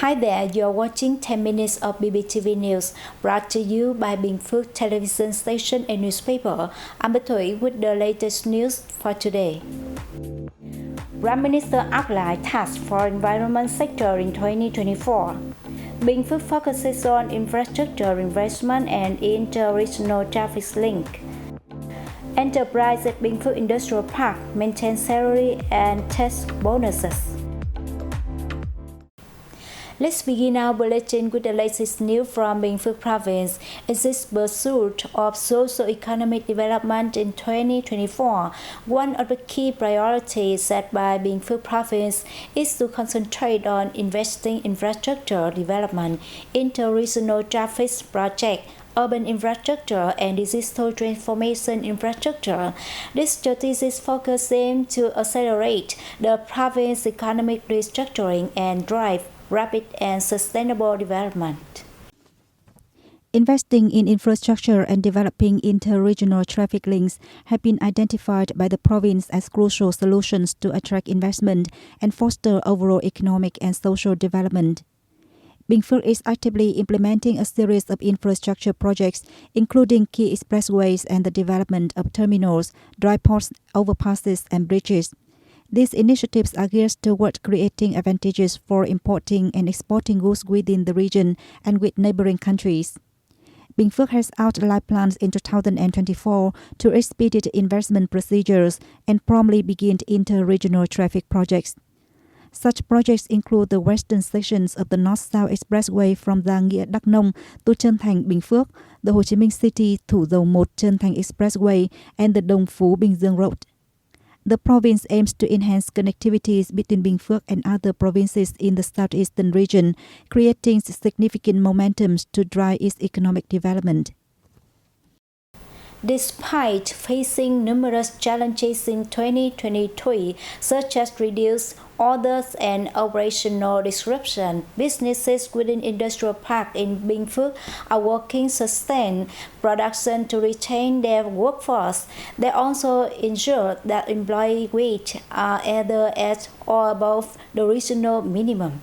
Hi there, you're watching 10 minutes of BPTV News, brought to you by Bình Phước Television Station and Newspaper. I'm Bích Thủy with the latest news for today. Prime Minister outlined tasks for environment sector in 2024. Bình Phước focuses on infrastructure investment and inter-regional traffic link. Enterprise at Bình Phước Industrial Park maintains salary and tax bonuses. Let's begin our bulletin with the latest news from Bình Phước Province. In this pursuit of socio-economic development in 2024, one of the key priorities set by Bình Phước Province is to concentrate on investing in infrastructure development, inter-regional traffic projects, urban infrastructure, and digital transformation infrastructure. This strategic focus aims to accelerate the province's economic restructuring and drive rapid and sustainable development. Investing in infrastructure and developing inter-regional traffic links have been identified by the province as crucial solutions to attract investment and foster overall economic and social development. Bình Phước is actively implementing a series of infrastructure projects, including key expressways and the development of terminals, dry ports, overpasses, and bridges. These initiatives are geared toward creating advantages for importing and exporting goods within the region and with neighboring countries. Bình Phước has outlined plans in 2024 to expedite investment procedures and promptly begin inter-regional traffic projects. Such projects include the western sections of the North-South Expressway from Gia Nghĩa Đắk Nông to Trân Thành Bình Phước, the Ho Chi Minh City Thủ Dầu Một Trân Thành Expressway, and the Đồng Phú Bình Dương Road. The province aims to enhance connectivities between Bình Phước and other provinces in the southeastern region, creating significant momentum to drive its economic development. Despite facing numerous challenges in 2023, such as reduced orders and operational disruption, businesses within Industrial Park in Bình Phước are working to sustain production to retain their workforce. They also ensure that employee wages are either at or above the regional minimum.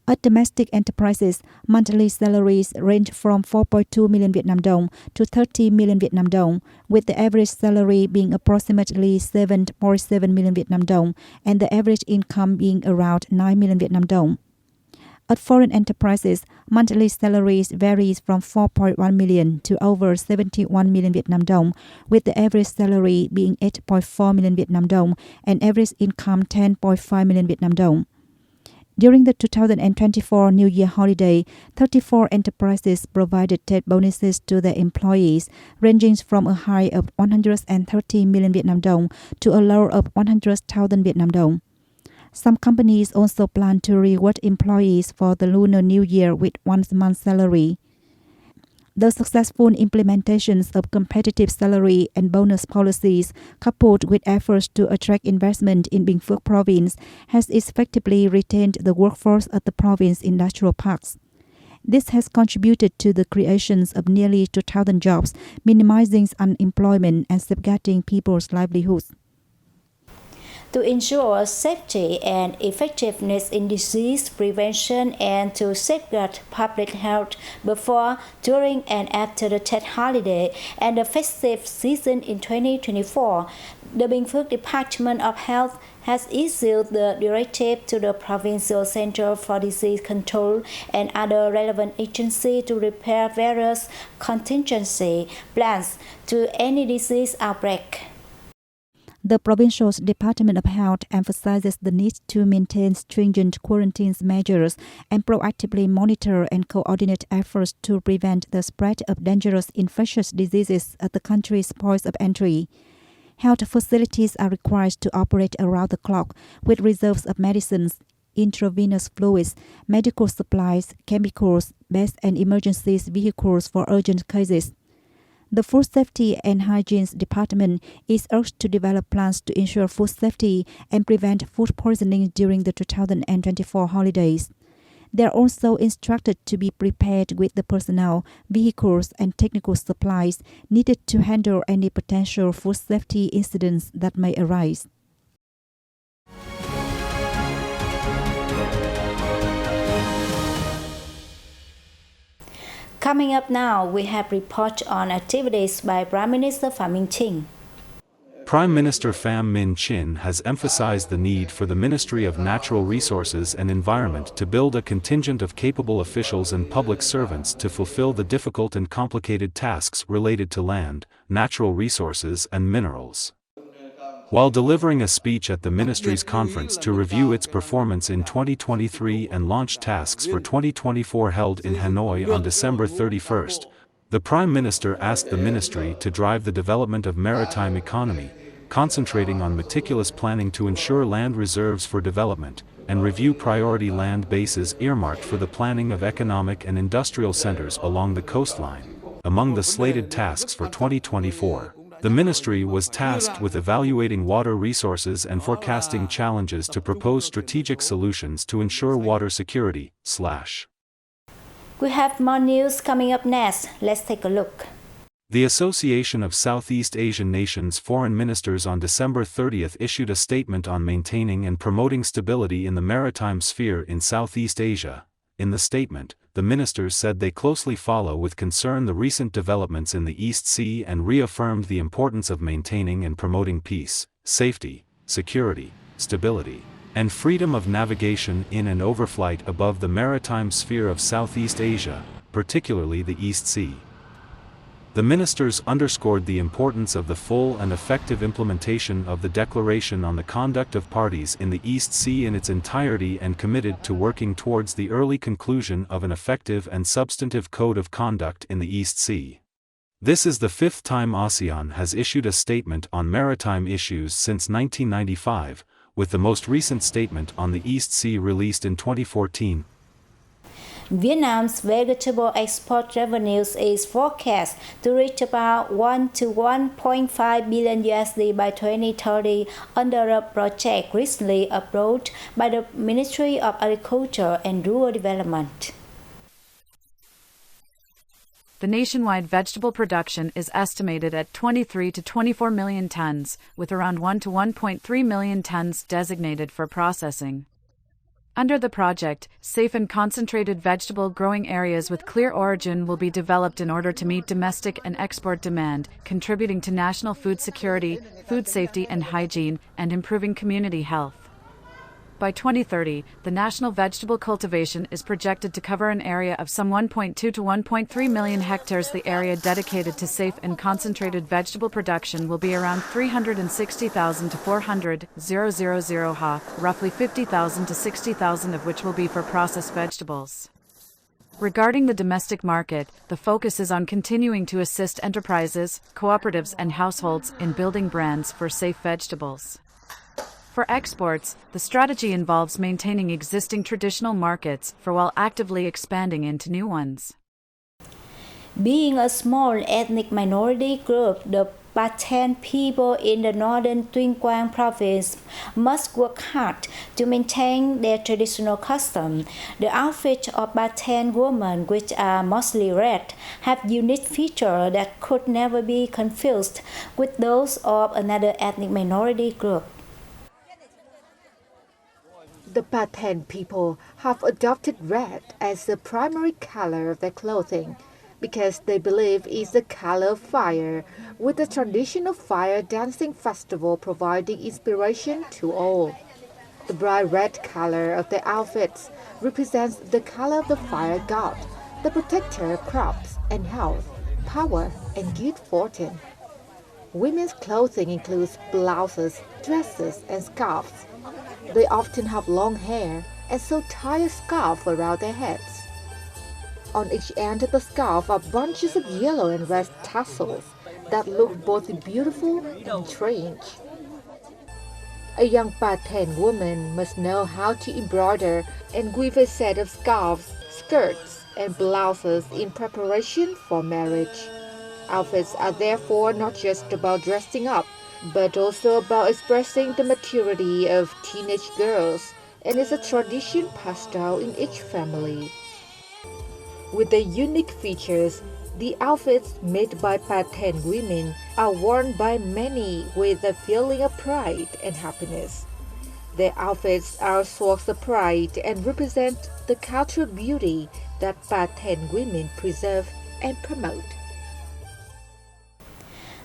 At domestic enterprises, monthly salaries range from 4.2 million Vietnam dong to 30 million Vietnam dong, with the average salary being approximately 7.7 million Vietnam dong and the average income being around 9 million Vietnam dong. At foreign enterprises, monthly salaries vary from 4.1 million to over 71 million Vietnam dong, with the average salary being 8.4 million Vietnam dong and average income 10.5 million Vietnam dong. During the 2024 New Year holiday, 34 enterprises provided tax bonuses to their employees, ranging from a high of 130 million Vietnam dong to a low of 100,000 Vietnam dong. Some companies also plan to reward employees for the Lunar New Year with 1 month's salary. The successful implementations of competitive salary and bonus policies, coupled with efforts to attract investment in Bình Phước Province, has effectively retained the workforce at the province industrial parks. This has contributed to the creation of nearly 2,000 jobs, minimizing unemployment and safeguarding people's livelihoods. To ensure safety and effectiveness in disease prevention and to safeguard public health before, during, and after the Tet holiday and the festive season in 2024, the Bình Phước Department of Health has issued the directive to the Provincial Center for Disease Control and other relevant agencies to prepare various contingency plans to any disease outbreak. The Provincial Department of Health emphasizes the need to maintain stringent quarantine measures and proactively monitor and coordinate efforts to prevent the spread of dangerous infectious diseases at the country's ports of entry. Health facilities are required to operate around the clock with reserves of medicines, intravenous fluids, medical supplies, chemicals, beds, and emergency vehicles for urgent cases. The Food Safety and Hygiene Department is urged to develop plans to ensure food safety and prevent food poisoning during the 2024 holidays. They are also instructed to be prepared with the personnel, vehicles, and technical supplies needed to handle any potential food safety incidents that may arise. Coming up now, we have report on activities by Prime Minister Phạm Minh Chính. Prime Minister Pham Minh Chinh has emphasized the need for the Ministry of Natural Resources and Environment to build a contingent of capable officials and public servants to fulfill the difficult and complicated tasks related to land, natural resources and minerals. While delivering a speech at the ministry's conference to review its performance in 2023 and launch tasks for 2024 held in Hanoi on December 31st, the Prime Minister asked the ministry to drive the development of maritime economy, concentrating on meticulous planning to ensure land reserves for development, and review priority land bases earmarked for the planning of economic and industrial centers along the coastline. Among the slated tasks for 2024, the ministry was tasked with evaluating water resources and forecasting challenges to propose strategic solutions to ensure water security. We have more news coming up next. Let's take a look. The Association of Southeast Asian Nations Foreign Ministers on December 30th issued a statement on maintaining and promoting stability in the maritime sphere in Southeast Asia. In the statement, the ministers said they closely follow with concern the recent developments in the East Sea and reaffirmed the importance of maintaining and promoting peace, safety, security, stability, and freedom of navigation in and overflight above the maritime sphere of Southeast Asia, particularly the East Sea. The ministers underscored the importance of the full and effective implementation of the Declaration on the Conduct of Parties in the East Sea in its entirety and committed to working towards the early conclusion of an effective and substantive code of conduct in the East Sea. This is the fifth time ASEAN has issued a statement on maritime issues since 1995, with the most recent statement on the East Sea released in 2014. Vietnam's vegetable export revenues is forecast to reach about 1 to 1.5 billion USD by 2030 under a project recently approved by the Ministry of Agriculture and Rural Development. The nationwide vegetable production is estimated at 23 to 24 million tons, with around 1 to 1.3 million tons designated for processing. Under the project, safe and concentrated vegetable growing areas with clear origin will be developed in order to meet domestic and export demand, contributing to national food security, food safety and hygiene, and improving community health. By 2030, the national vegetable cultivation is projected to cover an area of some 1.2 to 1.3 million hectares. The area dedicated to safe and concentrated vegetable production will be around 360,000 to 400,000 ha, roughly 50,000 to 60,000 of which will be for processed vegetables. Regarding the domestic market, the focus is on continuing to assist enterprises, cooperatives and households in building brands for safe vegetables. For exports, the strategy involves maintaining existing traditional markets while actively expanding into new ones. Being a small ethnic minority group, the Pathan people in the northern Tuyên Quang province must work hard to maintain their traditional custom. The outfits of Pathan women, which are mostly red, have unique features that could never be confused with those of another ethnic minority group. The Pathan people have adopted red as the primary color of their clothing because they believe it's the color of fire, with the traditional fire dancing festival providing inspiration to all. The bright red color of their outfits represents the color of the fire god, the protector of crops and health, power and good fortune. Women's clothing includes blouses, dresses and scarves. They often have long hair and so tie a scarf around their heads. On each end of the scarf are bunches of yellow and red tassels that look both beautiful and strange. A young Pathan woman must know how to embroider and weave a set of scarves, skirts, and blouses in preparation for marriage. Outfits are therefore not just about dressing up, but also about expressing the maturity of teenage girls, and is a tradition passed down in each family. With their unique features, the outfits made by Pathan women are worn by many with a feeling of pride and happiness. Their outfits are a source of pride and represent the cultural beauty that Pathan women preserve and promote.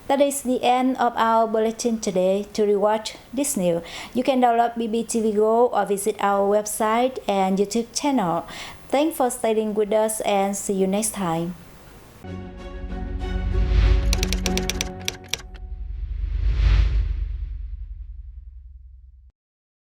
That is the end of our bulletin today. To rewatch this news, you can download BPTV Go or visit our website and YouTube channel. Thanks for staying with us and see you next time.